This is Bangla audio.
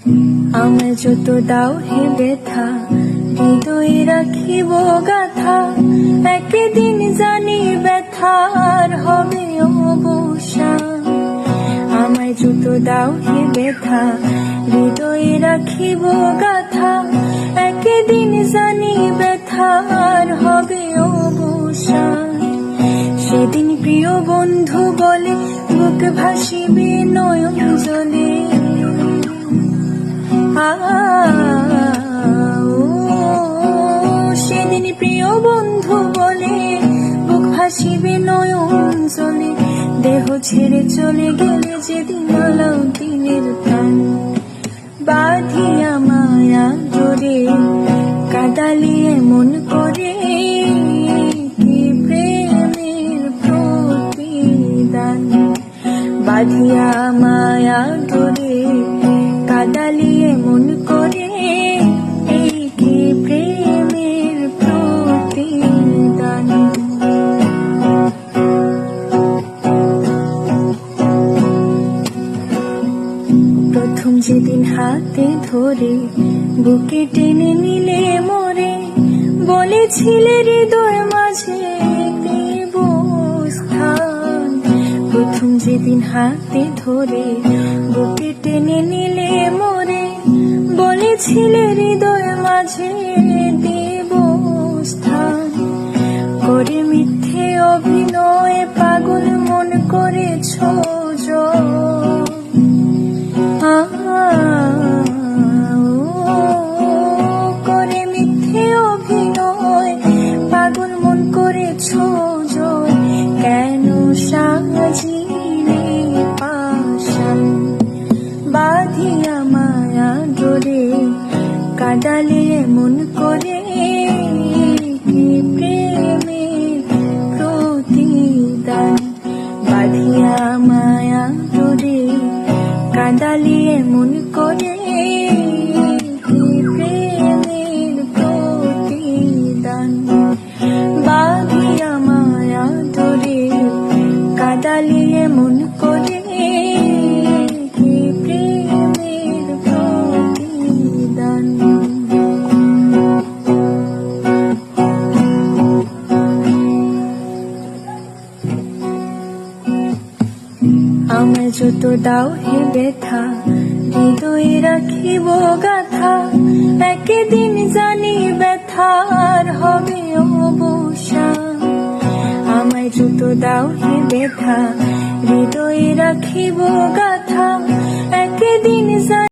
আমায় যত দাও হে ব্যথা, হৃদয়ে রাখিব গাথা। একদিন জানি ব্যথার হবে অবসান। আমায় যত দাও হে ব্যথা, হৃদয়ে রাখিব গাথা। একদিন জানি ব্যথার হবে অবসান। সেদিন প্রিয় বন্ধু বলে বুক ভাসিবে নয়ন জলে। সেদিন প্রিয় বন্ধু বলে বুক ভাসিবে নয়ন জলে। দেহ ছেড়ে চলে গেলে যেদিন আলাউদ্দিনের প্রাণ। বাঁধিয়া মায়া জোরে কাদালিয়ে মন করে, কি প্রেমের প্রতিদান। বাঁধিয়া মায়া জোরে কাদালিয়ে মন করে, এই কি প্রেমের প্রতিদান। প্রথম যেদিন হাতে ধরে বুকে টেনে নিলে মোরে, বলেছিলে হৃদয় মাঝে দেব স্থান। প্রথম যেদিন হাতে ধরে বুকে টেনে নিলে মোরে, বলেছিলে হৃদয় মাঝে দেব স্থান। করে মিথ্যে অভিনয় পাগল মন করেছ জয়। করে মিথ্যে অভিনয় পাগল মন করেছ জয়। কেন সাজিলে পাশান। বাঁধিয়া মায়া ডোরে কাদালিয়ে মন করে, কি প্রেমের প্রতিদান। বাঁধিয়া মায়া ডোরে কাদালিয়ে মন করে, কি প্রেমের প্রতিদান। বাঁধিয়া মায়া ডোরে কাদালিয়ে মন করে, কি প্রেমের প্রতিদান। আমায় যত দাও হে ব্যথা, হৃদয়ে রাখিব গাথা। একদিন জানি ব্যথার হবে অবসান। আমায় যত দাও হে ব্যথা, হৃদয়ে রাখিব গাথা। একদিন জানি